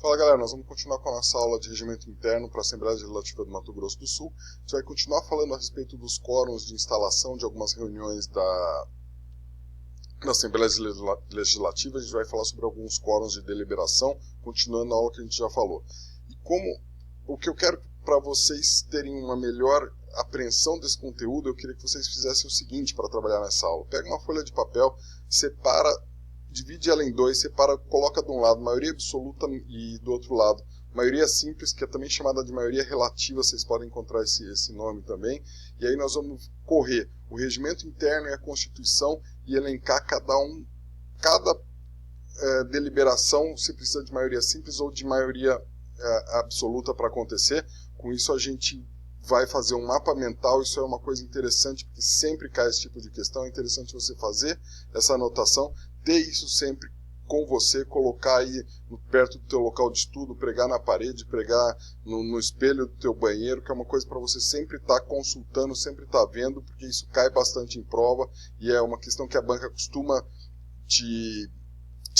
Fala galera, nós vamos continuar com a nossa aula de regimento interno para a Assembleia Legislativa do Mato Grosso do Sul. A gente vai continuar falando a respeito dos quórums de instalação de algumas reuniões da Assembleia Legislativa. A gente vai falar sobre alguns quórums de deliberação, continuando a aula que a gente já falou. E o que eu quero para vocês terem uma melhor apreensão desse conteúdo, eu queria que vocês fizessem o seguinte para trabalhar nessa aula. Pega uma folha de papel, separa, divide ela em dois, separa, coloca de um lado maioria absoluta e do outro lado maioria simples, que é também chamada de maioria relativa, vocês podem encontrar esse nome também. E aí nós vamos correr o regimento interno e a Constituição e elencar cada deliberação, se precisa de maioria simples ou de maioria absoluta para acontecer. Com isso a gente vai fazer um mapa mental. Isso é uma coisa interessante, porque sempre cai esse tipo de questão. É interessante você fazer essa anotação, ter isso sempre com você, colocar aí perto do teu local de estudo, pregar na parede, pregar no espelho do teu banheiro, que é uma coisa para você sempre estar consultando, sempre estar vendo, porque isso cai bastante em prova e é uma questão que a banca costuma te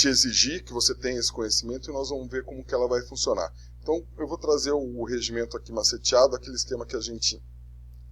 exigir que você tenha esse conhecimento, e nós vamos ver como que ela vai funcionar. Então eu vou trazer o regimento aqui maceteado, aquele esquema que a gente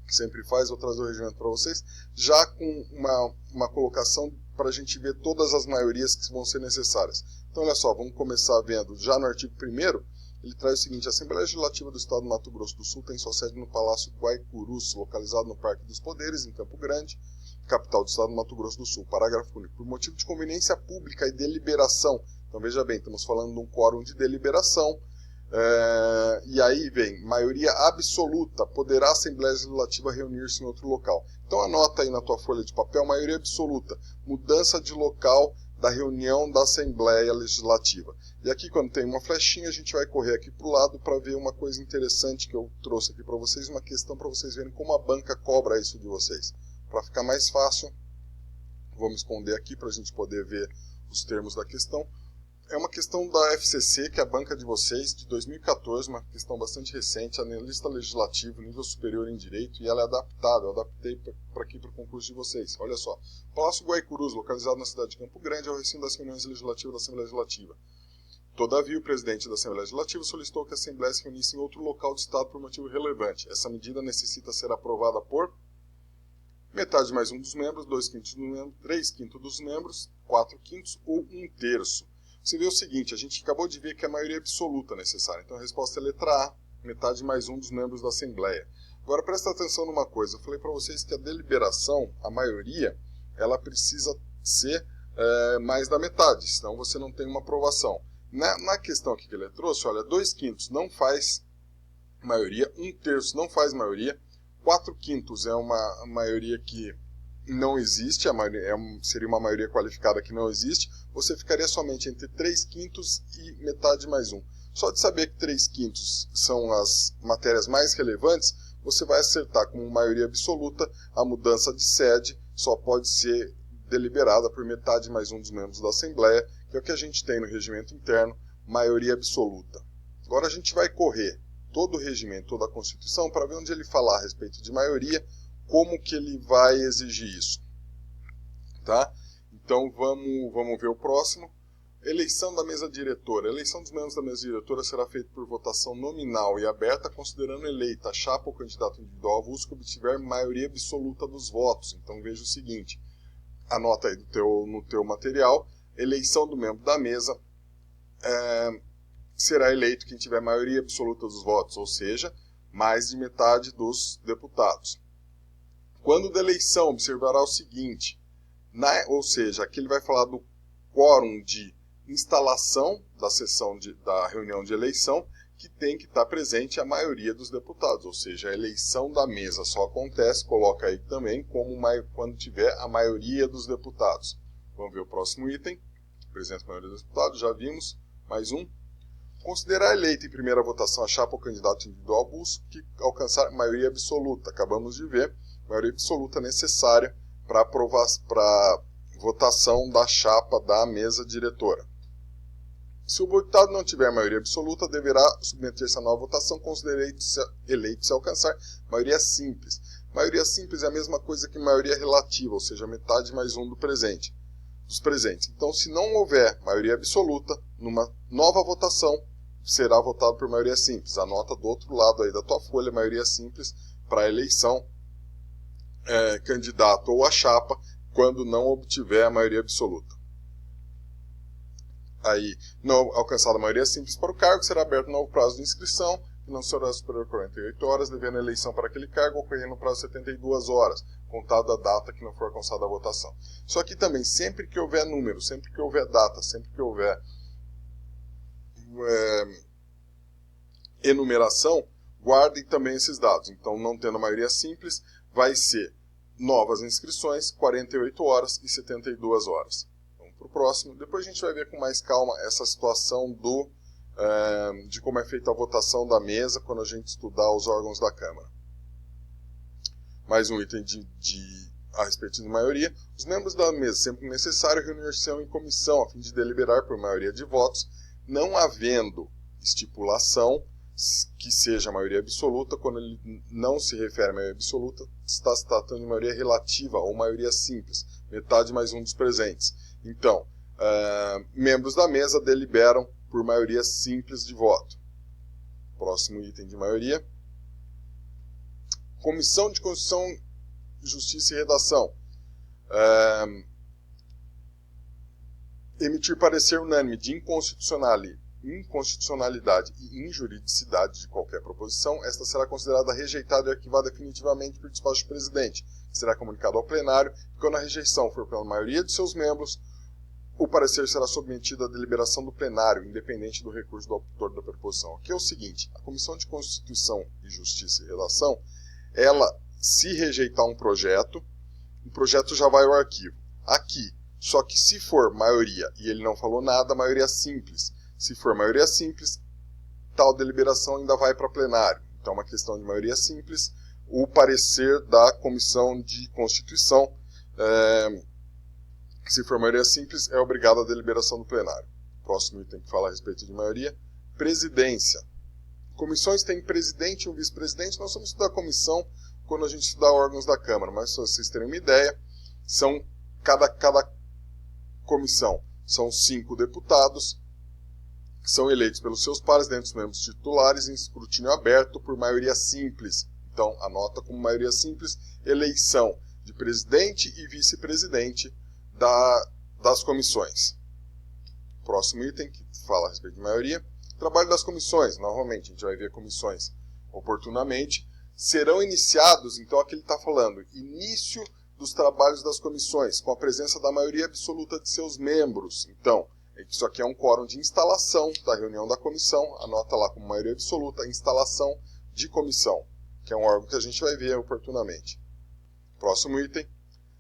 sempre faz. Vou trazer o regimento para vocês, já com uma colocação para a gente ver todas as maiorias que vão ser necessárias. Então olha só, vamos começar vendo já no artigo 1º, ele traz o seguinte: a Assembleia Legislativa do Estado do Mato Grosso do Sul tem sua sede no Palácio Guaicurus, localizado no Parque dos Poderes, em Campo Grande, capital do Estado do Mato Grosso do Sul. Parágrafo único. Por motivo de conveniência pública e deliberação. Então veja bem, estamos falando de um quórum de deliberação. E aí vem, maioria absoluta, poderá a Assembleia Legislativa reunir-se em outro local. Então anota aí na tua folha de papel, maioria absoluta, mudança de local da reunião da Assembleia Legislativa. E aqui, quando tem uma flechinha, a gente vai correr aqui para o lado para ver uma coisa interessante que eu trouxe aqui para vocês, uma questão para vocês verem como a banca cobra isso de vocês. Para ficar mais fácil, vamos esconder aqui para a gente poder ver os termos da questão. É uma questão da FCC, que é a banca de vocês, de 2014, uma questão bastante recente, analista legislativo, nível superior em direito, e ela é adaptada, eu adaptei para aqui para o concurso de vocês. Olha só, Palácio Guaicurus, localizado na cidade de Campo Grande, é o recinto das reuniões legislativas da Assembleia Legislativa. Todavia, o presidente da Assembleia Legislativa solicitou que a Assembleia se reunisse em outro local do Estado por motivo relevante. Essa medida necessita ser aprovada por metade mais um dos membros, 2/5 dos membros, 3/5 dos membros, 4/5 ou 1/3. Você vê o seguinte, a gente acabou de ver que é a maioria absoluta necessária. Então a resposta é letra A, metade mais um dos membros da Assembleia. Agora presta atenção numa coisa, eu falei para vocês que a deliberação, a maioria, ela precisa ser mais da metade, senão você não tem uma aprovação. Na questão aqui que ele trouxe, olha, 2/5 não faz maioria, 1/3 não faz maioria, 4/5 é uma maioria que não existe, seria uma maioria qualificada que não existe. Você ficaria somente entre 3/5 e metade mais um. Só de saber que 3/5 são as matérias mais relevantes, você vai acertar com maioria absoluta. A mudança de sede só pode ser deliberada por metade mais um dos membros da Assembleia, que é o que a gente tem no regimento interno, maioria absoluta. Agora a gente vai correr todo o regimento, toda a Constituição, para ver onde ele falar a respeito de maioria, como que ele vai exigir isso. Tá? Então vamos ver o próximo. Eleição da mesa diretora. A eleição dos membros da mesa diretora será feita por votação nominal e aberta, considerando eleita a chapa ou candidato individual avulso que obtiver maioria absoluta dos votos. Então veja o seguinte, anota aí no teu material, eleição do membro da mesa, será eleito quem tiver maioria absoluta dos votos, ou seja, mais de metade dos deputados. Quando da eleição, observará o seguinte, ou seja, aqui ele vai falar do quórum de instalação da sessão da reunião de eleição, que tem que estar presente a maioria dos deputados, ou seja, a eleição da mesa só acontece, coloca aí também, quando tiver a maioria dos deputados. Vamos ver o próximo item, presente a maioria dos deputados, já vimos, mais um. Considerar eleita em primeira votação a chapa ou candidato individual avulso que alcançar maioria absoluta, acabamos de ver, maioria absoluta necessária para votação da chapa da mesa diretora. Se o deputado não tiver maioria absoluta, deverá submeter-se a nova votação, considerando eleito se alcançar maioria simples. Maioria simples é a mesma coisa que maioria relativa, ou seja, metade mais um dos presentes. Então, se não houver maioria absoluta, numa nova votação será votado por maioria simples. Anota do outro lado aí da tua folha, maioria simples para a eleição, candidato ou a chapa, quando não obtiver a maioria absoluta. Aí, não alcançada a maioria simples para o cargo, será aberto um novo prazo de inscrição, que não será superior a 48 horas, devendo a eleição para aquele cargo ocorrer no prazo de 72 horas, contado a data que não for alcançada a votação. Só que também, sempre que houver número, sempre que houver data, sempre que houver enumeração, guardem também esses dados. Então, não tendo a maioria simples, vai ser novas inscrições, 48 horas e 72 horas. Vamos para o próximo. Depois a gente vai ver com mais calma essa situação de como é feita a votação da mesa quando a gente estudar os órgãos da Câmara. Mais um item a respeito de maioria. Os membros da mesa, sempre que necessário, reunir-se em comissão a fim de deliberar por maioria de votos, não havendo estipulação que seja a maioria absoluta. Quando ele não se refere à maioria absoluta, está se tratando de maioria relativa ou maioria simples, metade mais um dos presentes. Então, membros da mesa deliberam por maioria simples de voto. Próximo item de maioria. Comissão de Constituição, Justiça e Redação. Emitir parecer unânime de inconstitucionalidade e injuridicidade de qualquer proposição, esta será considerada rejeitada e arquivada definitivamente por despacho do presidente, que será comunicado ao plenário, e quando a rejeição for pela maioria de seus membros, o parecer será submetido à deliberação do plenário, independente do recurso do autor da proposição. Aqui é o seguinte, a Comissão de Constituição e Justiça e Redação, ela, se rejeitar um projeto, o projeto já vai ao arquivo. Aqui, só que se for maioria, e ele não falou nada, maioria simples. Se for maioria simples, tal deliberação ainda vai para plenário. Então, é uma questão de maioria simples. O parecer da Comissão de Constituição, se for maioria simples, é obrigado à deliberação do plenário. Próximo item que fala a respeito de maioria. Presidência. Comissões têm presidente e um vice-presidente. Nós vamos estudar a comissão quando a gente estudar órgãos da Câmara, mas se vocês terem uma ideia, cada comissão são 5 deputados, que são eleitos pelos seus pares, dentre os membros titulares, em escrutínio aberto por maioria simples. Então, anota como maioria simples, eleição de presidente e vice-presidente das comissões. Próximo item, que fala a respeito de maioria. Trabalho das comissões. Novamente, a gente vai ver comissões oportunamente. Serão iniciados, então aqui ele está falando, início dos trabalhos das comissões, com a presença da maioria absoluta de seus membros. Então, isso aqui é um quórum de instalação da reunião da comissão, anota lá como maioria absoluta, instalação de comissão, que é um órgão que a gente vai ver oportunamente. Próximo item.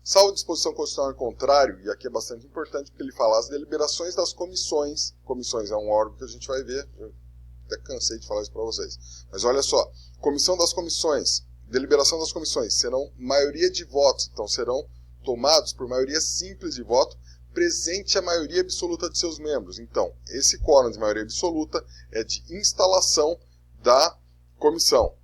Salvo disposição constitucional ao contrário, e aqui é bastante importante porque ele fala as deliberações das comissões. Comissões é um órgão que a gente vai ver, eu até cansei de falar isso para vocês. Mas olha só, comissão das comissões, deliberação das comissões, serão maioria de votos, então serão tomados por maioria simples de voto, presente a maioria absoluta de seus membros. Então, esse quórum de maioria absoluta é de instalação da comissão.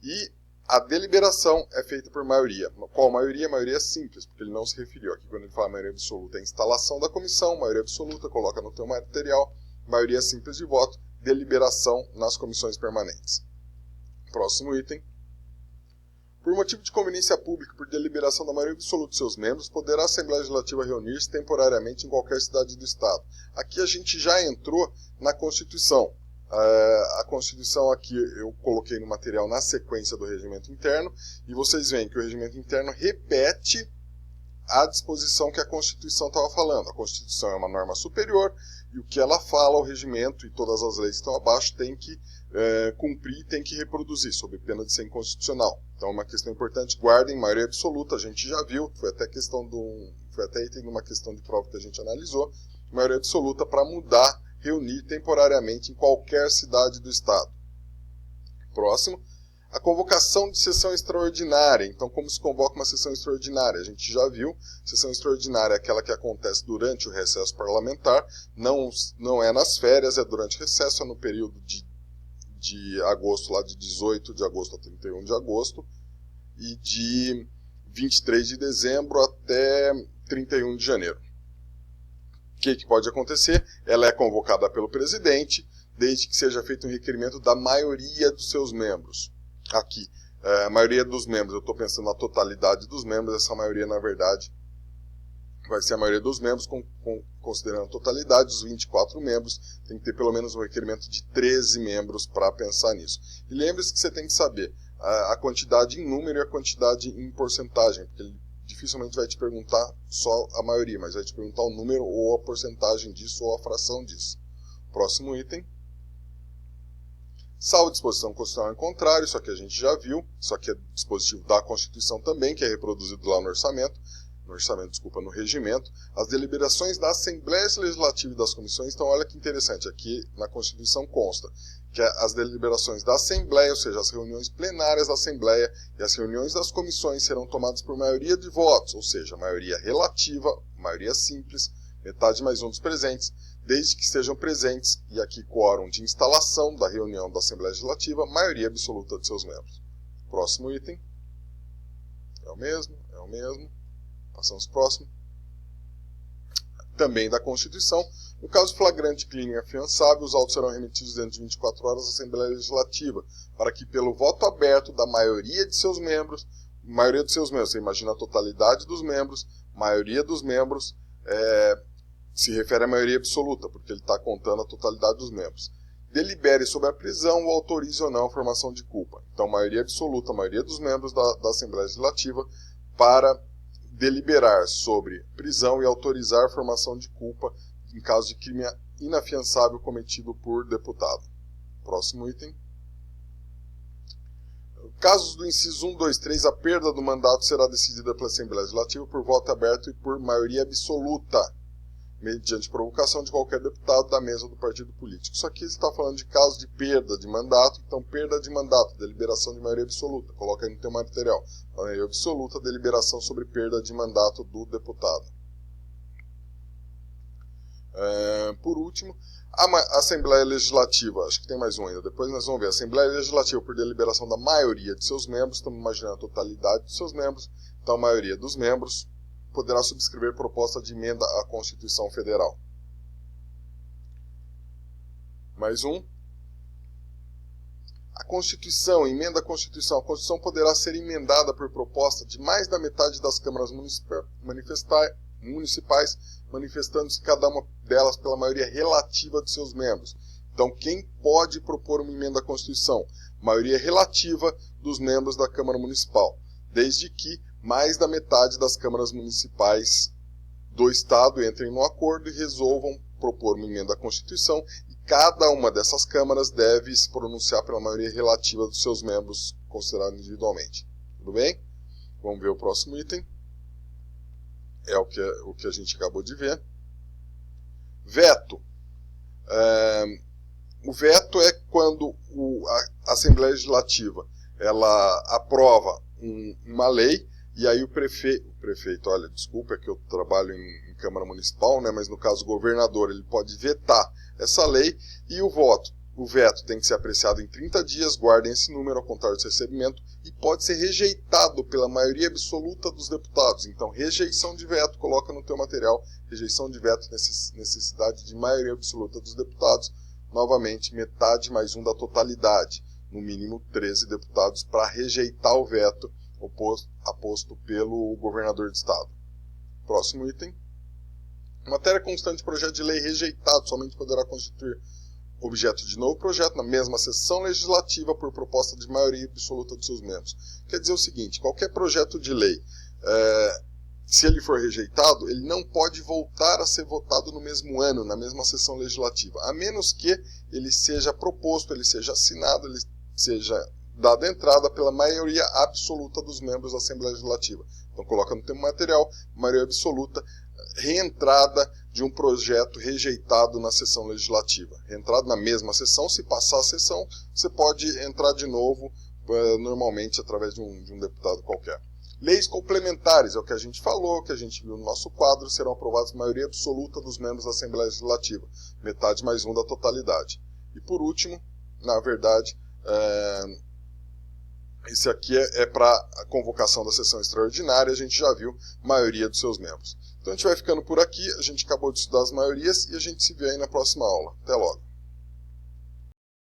E a deliberação é feita por maioria. Qual maioria? Maioria simples, porque ele não se referiu. Aqui, quando ele fala maioria absoluta, é instalação da comissão, maioria absoluta, coloca no teu material, maioria simples de voto, deliberação nas comissões permanentes. Próximo item. Por motivo de conveniência pública, por deliberação da maioria absoluta de seus membros, poderá a Assembleia Legislativa reunir-se temporariamente em qualquer cidade do Estado. Aqui a gente já entrou na Constituição. A Constituição aqui eu coloquei no material na sequência do regimento interno, e vocês veem que o regimento interno repete a disposição que a Constituição estava falando. A Constituição é uma norma superior, e o que ela fala, o regimento e todas as leis que estão abaixo tem que cumprir, tem que reproduzir, sob pena de ser inconstitucional. Então, uma questão importante, guardem maioria absoluta, a gente já viu, foi até item de uma questão de prova que a gente analisou, maioria absoluta para mudar, reunir temporariamente em qualquer cidade do Estado. Próximo, a convocação de sessão extraordinária. Então, como se convoca uma sessão extraordinária? A gente já viu, sessão extraordinária é aquela que acontece durante o recesso parlamentar, não é nas férias, é durante o recesso, é no período de agosto, lá de 18 de agosto a 31 de agosto, e de 23 de dezembro até 31 de janeiro. O que pode acontecer? Ela é convocada pelo presidente, desde que seja feito um requerimento da maioria dos seus membros. Aqui, a maioria dos membros, eu estou pensando na totalidade dos membros, essa maioria, na verdade, vai ser a maioria dos membros, considerando a totalidade, os 24 membros, tem que ter pelo menos um requerimento de 13 membros para pensar nisso. E lembre-se que você tem que saber a quantidade em número e a quantidade em porcentagem, porque ele dificilmente vai te perguntar só a maioria, mas vai te perguntar o número ou a porcentagem disso ou a fração disso. Próximo item. Salvo disposição constitucional em contrário, isso aqui a gente já viu, isso aqui é dispositivo da Constituição também, que é reproduzido lá no no regimento, as deliberações da Assembleia Legislativa e das comissões. Então olha que interessante, aqui na Constituição consta que as deliberações da Assembleia, ou seja, as reuniões plenárias da Assembleia e as reuniões das comissões serão tomadas por maioria de votos, ou seja, maioria relativa, maioria simples, metade mais um dos presentes, desde que estejam presentes, e aqui quórum de instalação da reunião da Assembleia Legislativa, maioria absoluta de seus membros. Próximo item. É o mesmo. Passamos próximo. Também da Constituição. No caso flagrante, clínico e afiançável, os autos serão remetidos dentro de 24 horas à Assembleia Legislativa, para que, pelo voto aberto da maioria de seus membros, você imagina a totalidade dos membros, maioria dos membros, se refere à maioria absoluta, porque ele está contando a totalidade dos membros, delibere sobre a prisão ou autorize ou não a formação de culpa. Então, maioria absoluta, a maioria dos membros da Assembleia Legislativa, para deliberar sobre prisão e autorizar a formação de culpa em caso de crime inafiançável cometido por deputado. Próximo item. Casos do inciso 1, 2, 3, a perda do mandato será decidida pela Assembleia Legislativa por voto aberto e por maioria absoluta, mediante provocação de qualquer deputado da mesa do partido político. Isso aqui está falando de casos de perda de mandato, então perda de mandato, deliberação de maioria absoluta. Coloca aí no teu material. Maioria absoluta, deliberação sobre perda de mandato do deputado. Por último, a Assembleia Legislativa, acho que tem mais um ainda, depois nós vamos ver. A Assembleia Legislativa, por deliberação da maioria de seus membros, estamos imaginando a totalidade de seus membros, então a maioria dos membros poderá subscrever proposta de emenda à Constituição Federal. Mais um. A Constituição, emenda à Constituição. A Constituição poderá ser emendada por proposta de mais da metade das câmaras municipais, manifestando-se cada uma delas pela maioria relativa de seus membros. Então, quem pode propor uma emenda à Constituição? Maioria relativa dos membros da Câmara Municipal, desde que mais da metade das câmaras municipais do Estado entrem no acordo e resolvam propor uma emenda à Constituição, e cada uma dessas câmaras deve se pronunciar pela maioria relativa dos seus membros, considerados individualmente. Tudo bem? Vamos ver o próximo item. É o que a gente acabou de ver. Veto. O veto é quando a Assembleia Legislativa ela aprova uma lei, e aí o prefeito, olha, desculpa, é que eu trabalho em Câmara Municipal, né, mas no caso o governador, ele pode vetar essa lei, e o veto tem que ser apreciado em 30 dias, guardem esse número ao contar desse recebimento, e pode ser rejeitado pela maioria absoluta dos deputados. Então, rejeição de veto, coloca no teu material, rejeição de veto, necessidade de maioria absoluta dos deputados, novamente, metade mais um da totalidade, no mínimo 13 deputados, para rejeitar o veto aposto pelo governador de estado. Próximo item. Matéria constante de projeto de lei rejeitado somente poderá constituir objeto de novo projeto na mesma sessão legislativa por proposta de maioria absoluta de seus membros. Quer dizer o seguinte, qualquer projeto de lei, se ele for rejeitado, ele não pode voltar a ser votado no mesmo ano, na mesma sessão legislativa, a menos que ele seja proposto, ele seja assinado, ele seja dada entrada pela maioria absoluta dos membros da Assembleia Legislativa. Então coloca no teu material, maioria absoluta, reentrada de um projeto rejeitado na sessão legislativa. Reentrado na mesma sessão, se passar a sessão, você pode entrar de novo, normalmente através de um deputado qualquer. Leis complementares, é o que a gente falou, que a gente viu no nosso quadro, serão aprovadas por maioria absoluta dos membros da Assembleia Legislativa, metade mais um da totalidade. E por último, na verdade, esse aqui é para a convocação da sessão extraordinária, a gente já viu, maioria dos seus membros. Então a gente vai ficando por aqui, a gente acabou de estudar as maiorias e a gente se vê aí na próxima aula. Até logo!